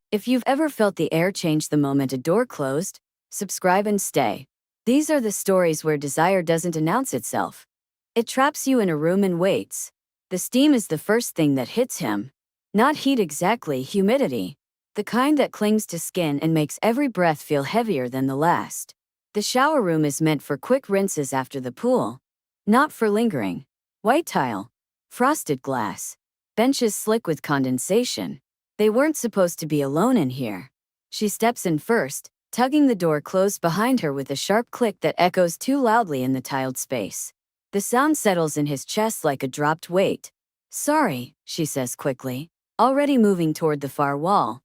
If you've ever felt the air change the moment a door closed, subscribe and stay. These are the stories where desire doesn't announce itself. It traps you in a room and waits. The steam is the first thing that hits him. Not heat exactly, humidity. The kind that clings to skin and makes every breath feel heavier than the last. The shower room is meant for quick rinses after the pool. Not for lingering. White tile. Frosted glass. Benches slick with condensation. They weren't supposed to be alone in here. She steps in first, tugging the door closed behind her with a sharp click that echoes too loudly in the tiled space. The sound settles in his chest like a dropped weight. "Sorry," she says quickly, already moving toward the far wall.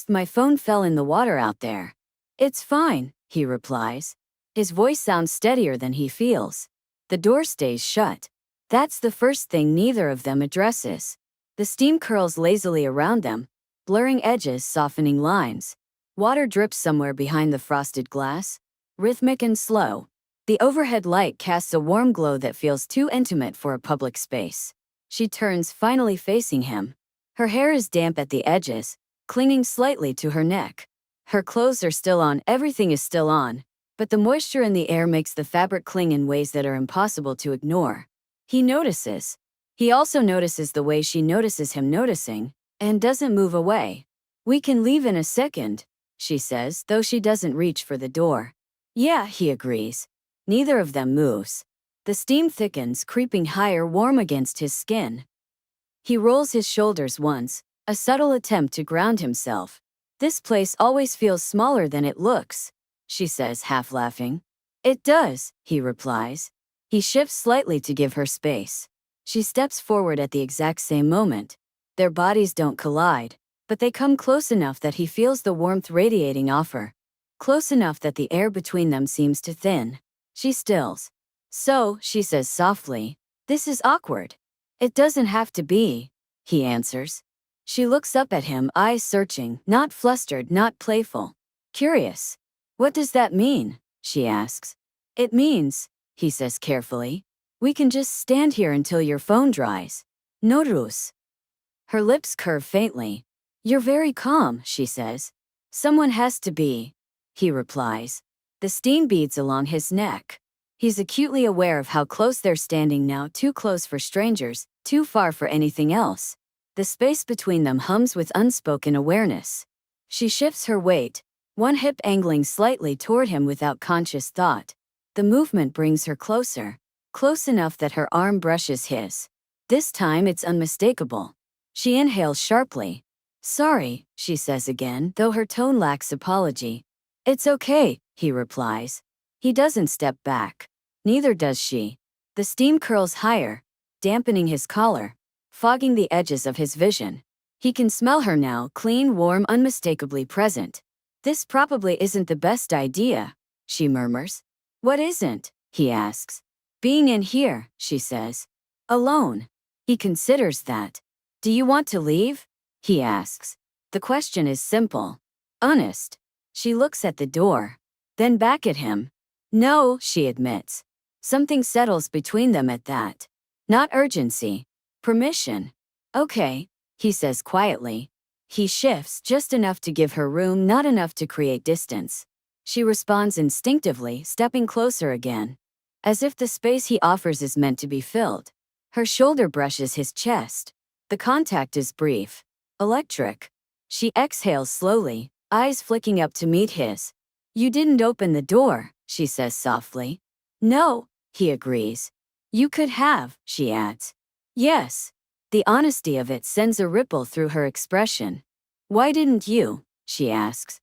My phone fell in the water out there." "It's fine," he replies. His voice sounds steadier than he feels. The door stays shut. That's the first thing neither of them addresses. The steam curls lazily around them, blurring edges, softening lines. Water drips somewhere behind the frosted glass, rhythmic and slow. The overhead light casts a warm glow that feels too intimate for a public space. She turns, finally facing him. Her hair is damp at the edges, clinging slightly to her neck. Her clothes are still on, everything is still on, but the moisture in the air makes the fabric cling in ways that are impossible to ignore. He notices. He also notices the way she notices him noticing, and doesn't move away. "We can leave in a second," she says, though she doesn't reach for the door. "Yeah," he agrees. Neither of them moves. The steam thickens, creeping higher, warm against his skin. He rolls his shoulders once, a subtle attempt to ground himself. "This place always feels smaller than it looks," she says, half laughing. "It does," he replies. He shifts slightly to give her space. She steps forward at the exact same moment. Their bodies don't collide, but they come close enough that he feels the warmth radiating off her. Close enough that the air between them seems to thin. She stills. "So," she says softly, "this is awkward." "It doesn't have to be," he answers. She looks up at him, eyes searching, not flustered, not playful. Curious. "What does that mean?" she asks. "It means," he says carefully, "we can just stand here until your phone dries. No rus." Her lips curve faintly. "You're very calm," she says. "Someone has to be," he replies. The steam beads along his neck. He's acutely aware of how close they're standing now, too close for strangers, too far for anything else. The space between them hums with unspoken awareness. She shifts her weight, one hip angling slightly toward him without conscious thought. The movement brings her closer, close enough that her arm brushes his. This time it's unmistakable. She inhales sharply. "Sorry," she says again, though her tone lacks apology. "It's okay," he replies. He doesn't step back. Neither does she. The steam curls higher, dampening his collar, fogging the edges of his vision. He can smell her now, clean, warm, unmistakably present. "This probably isn't the best idea," she murmurs. "What isn't?" he asks. "Being in here," she says. "Alone." He considers that. "Do you want to leave?" he asks. The question is simple. Honest. She looks at the door, then back at him. "No," she admits. Something settles between them at that. Not urgency. Permission. "Okay," he says quietly. He shifts just enough to give her room, not enough to create distance. She responds instinctively, stepping closer again, as if the space he offers is meant to be filled. Her shoulder brushes his chest. The contact is brief. Electric. She exhales slowly, eyes flicking up to meet his. "You didn't open the door," she says softly. "No," he agrees. "You could have," she adds. "Yes." The honesty of it sends a ripple through her expression. "Why didn't you?" she asks.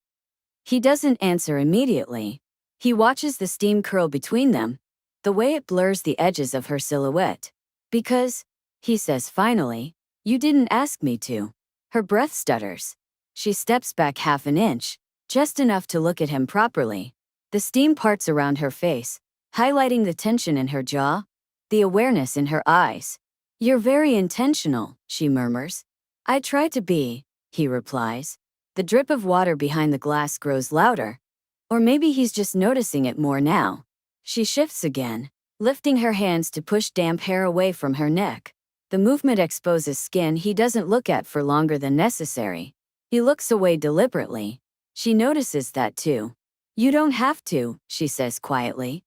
He doesn't answer immediately. He watches the steam curl between them, the way it blurs the edges of her silhouette. "Because," he says finally, "you didn't ask me to." Her breath stutters. She steps back half an inch, just enough to look at him properly. The steam parts around her face, highlighting the tension in her jaw, the awareness in her eyes. "You're very intentional," she murmurs. "I try to be," he replies. The drip of water behind the glass grows louder. Or maybe he's just noticing it more now. She shifts again, lifting her hands to push damp hair away from her neck. The movement exposes skin he doesn't look at for longer than necessary. He looks away deliberately. She notices that too. You don't have to, she says quietly.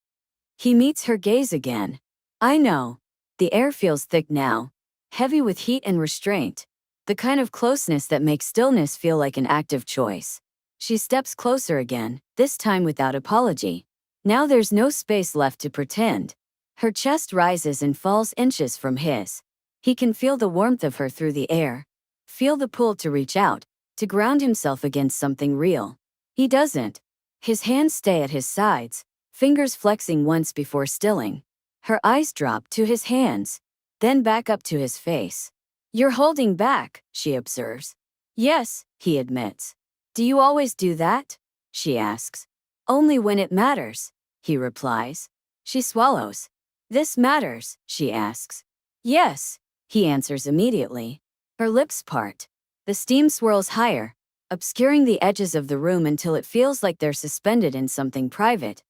He meets her gaze again. I know. The air feels thick now, heavy with heat and restraint. The kind of closeness that makes stillness feel like an active choice. She steps closer again, this time without apology. Now there's no space left to pretend. Her chest rises and falls inches from his. He can feel the warmth of her through the air. Feel the pull to reach out, to ground himself against something real. He doesn't. His hands stay at his sides, fingers flexing once before stilling. Her eyes drop to his hands, then back up to his face. You're holding back, she observes. Yes, he admits. Do you always do that? She asks. Only when it matters, he replies. She swallows. This matters, she asks. Yes, he answers immediately. Her lips part. The steam swirls higher, obscuring the edges of the room until it feels like they're suspended in something private,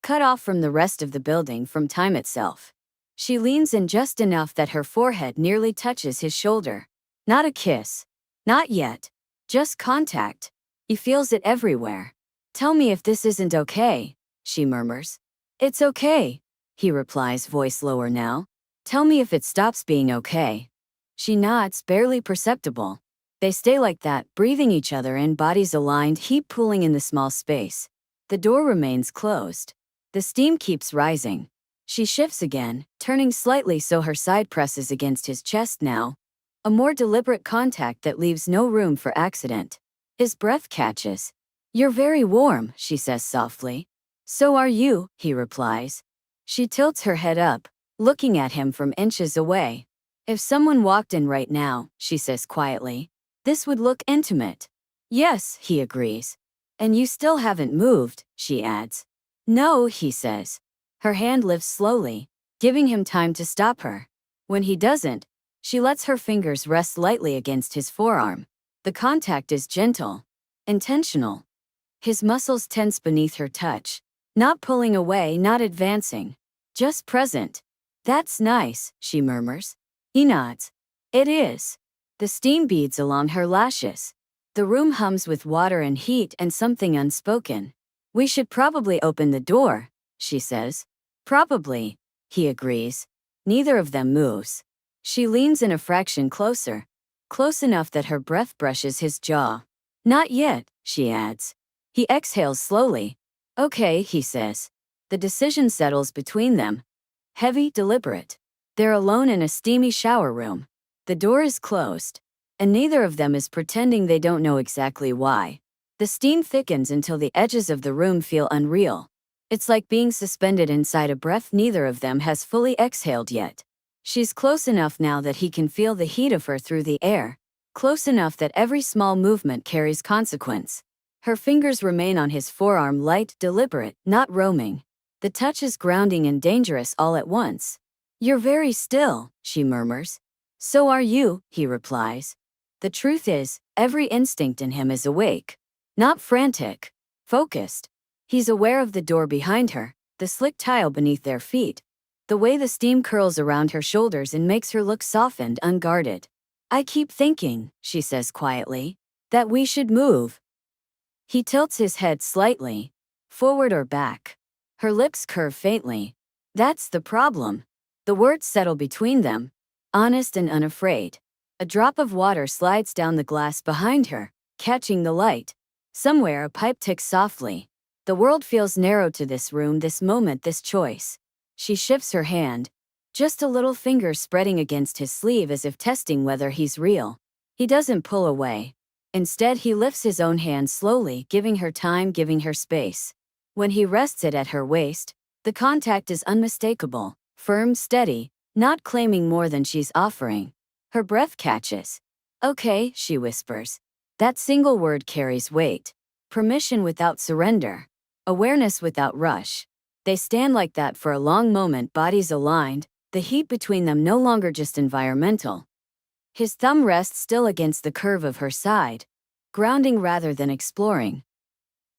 cut off from the rest of the building, from time itself. She leans in just enough that her forehead nearly touches his shoulder. Not a kiss. Not yet. Just contact. He feels it everywhere. Tell me if this isn't okay, she murmurs. It's okay, he replies, voice lower now. Tell me if it stops being okay. She nods, barely perceptible. They stay like that, breathing each other in, bodies aligned, heat pooling in the small space. The door remains closed. The steam keeps rising. She shifts again, turning slightly so her side presses against his chest now. A more deliberate contact that leaves no room for accident. His breath catches. You're very warm, she says softly. So are you, he replies. She tilts her head up, looking at him from inches away. If someone walked in right now, she says quietly, this would look intimate. Yes, he agrees. And you still haven't moved, she adds. No, he says. Her hand lifts slowly, giving him time to stop her. When he doesn't, she lets her fingers rest lightly against his forearm. The contact is gentle, intentional. His muscles tense beneath her touch, not pulling away, not advancing, just present. That's nice, she murmurs. He nods. It is. The steam beads along her lashes. The room hums with water and heat and something unspoken. We should probably open the door, she says. Probably, he agrees. Neither of them moves. She leans in a fraction closer, close enough that her breath brushes his jaw. Not yet, she adds. He exhales slowly. Okay, he says. The decision settles between them. Heavy, deliberate. They're alone in a steamy shower room. The door is closed, and neither of them is pretending they don't know exactly why. The steam thickens until the edges of the room feel unreal. It's like being suspended inside a breath neither of them has fully exhaled yet. She's close enough now that he can feel the heat of her through the air, close enough that every small movement carries consequence. Her fingers remain on his forearm, light, deliberate, not roaming. The touch is grounding and dangerous all at once. You're very still, she murmurs. So are you, he replies. The truth is, every instinct in him is awake. Not frantic. Focused. He's aware of the door behind her, the slick tile beneath their feet, the way the steam curls around her shoulders and makes her look softened, unguarded. I keep thinking, she says quietly, that we should move. He tilts his head slightly, forward or back. Her lips curve faintly. That's the problem. The words settle between them, honest and unafraid. A drop of water slides down the glass behind her, catching the light. Somewhere a pipe ticks softly. The world feels narrow to this room, this moment, this choice. She shifts her hand, just a little finger spreading against his sleeve as if testing whether he's real. He doesn't pull away. Instead, he lifts his own hand slowly, giving her time, giving her space. When he rests it at her waist, the contact is unmistakable, firm, steady, not claiming more than she's offering. Her breath catches. Okay, she whispers. That single word carries weight. Permission without surrender. Awareness without rush. They stand like that for a long moment, bodies aligned, the heat between them no longer just environmental. His thumb rests still against the curve of her side, grounding rather than exploring.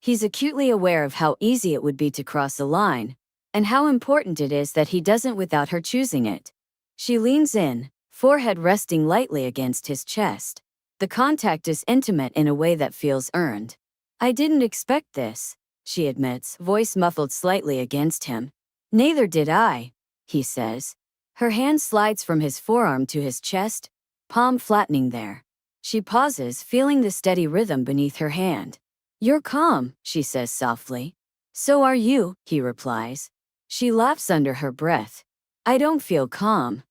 He's acutely aware of how easy it would be to cross a line, and how important it is that he doesn't without her choosing it. She leans in, forehead resting lightly against his chest. The contact is intimate in a way that feels earned. I didn't expect this, she admits, voice muffled slightly against him. Neither did I, he says. Her hand slides from his forearm to his chest, palm flattening there. She pauses, feeling the steady rhythm beneath her hand. You're calm, she says softly. So are you, he replies. She laughs under her breath. I don't feel calm.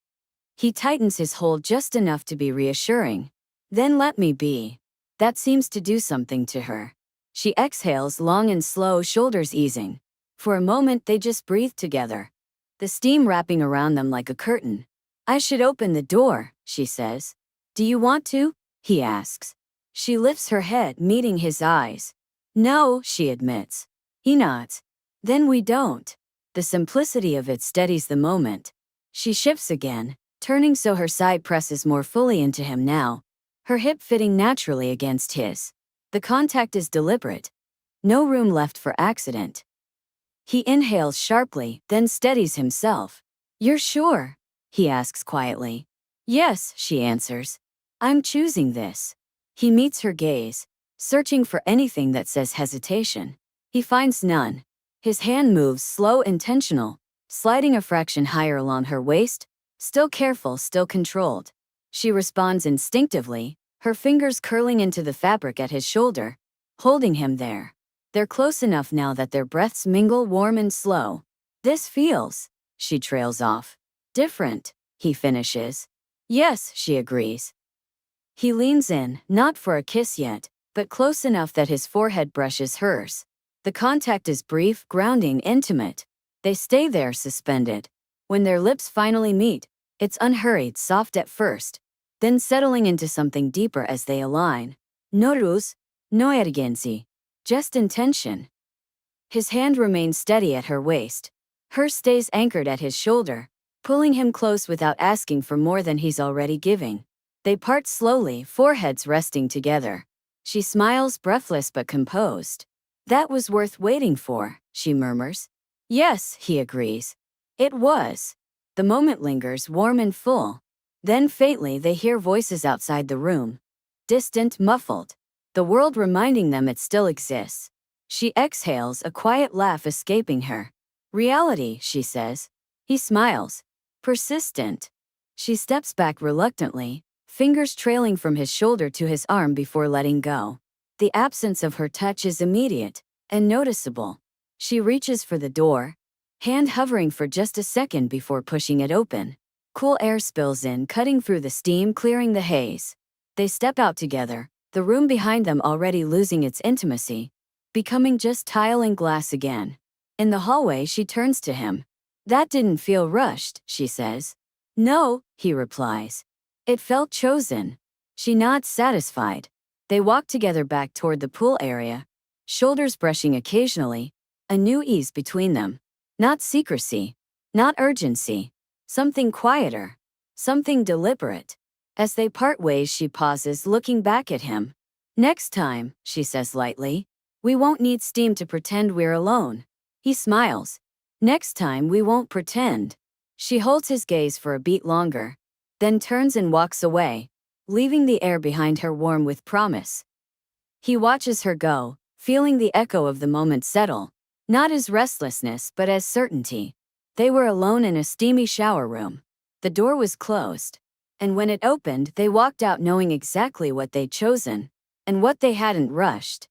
He tightens his hold just enough to be reassuring. Then let me be. That seems to do something to her. She exhales long and slow, shoulders easing. For a moment they just breathe together, the steam wrapping around them like a curtain. I should open the door, she says. Do you want to? He asks. She lifts her head, meeting his eyes. No, she admits. He nods. Then we don't. The simplicity of it steadies the moment. She shifts again, turning so her side presses more fully into him now, her hip fitting naturally against his. The contact is deliberate. No room left for accident. He inhales sharply, then steadies himself. You're sure? He asks quietly. Yes, she answers. I'm choosing this. He meets her gaze, searching for anything that says hesitation. He finds none. His hand moves slow, intentional, sliding a fraction higher along her waist, still careful, still controlled. She responds instinctively, her fingers curling into the fabric at his shoulder, holding him there. They're close enough now that their breaths mingle, warm and slow. This feels, she trails off. Different, he finishes. Yes, she agrees. He leans in, not for a kiss yet, but close enough that his forehead brushes hers. The contact is brief, grounding, intimate. They stay there suspended. When their lips finally meet, it's unhurried, soft at first, then settling into something deeper as they align. No ruse, no urgency, just intention. His hand remains steady at her waist. Hers stays anchored at his shoulder, pulling him close without asking for more than he's already giving. They part slowly, foreheads resting together. She smiles, breathless but composed. That was worth waiting for, she murmurs. Yes, he agrees. It was. The moment lingers, warm and full. Then faintly they hear voices outside the room. Distant, muffled. The world reminding them it still exists. She exhales, a quiet laugh escaping her. Reality, she says. He smiles. Persistent. She steps back reluctantly, fingers trailing from his shoulder to his arm before letting go. The absence of her touch is immediate and noticeable. She reaches for the door, hand hovering for just a second before pushing it open. Cool air spills in, cutting through the steam, clearing the haze. They step out together, the room behind them already losing its intimacy, becoming just tile and glass again. In the hallway, she turns to him. That didn't feel rushed, she says. No, he replies. It felt chosen. She nods, satisfied. They walk together back toward the pool area, shoulders brushing occasionally, a new ease between them. Not secrecy, not urgency, something quieter, something deliberate. As they part ways, she pauses, looking back at him. Next time, she says lightly, we won't need steam to pretend we're alone. He smiles. Next time we won't pretend. She holds his gaze for a beat longer, then turns and walks away, leaving the air behind her warm with promise. He watches her go, feeling the echo of the moment settle, not as restlessness but as certainty. They were alone in a steamy shower room. The door was closed, and when it opened, they walked out knowing exactly what they'd chosen and what they hadn't rushed.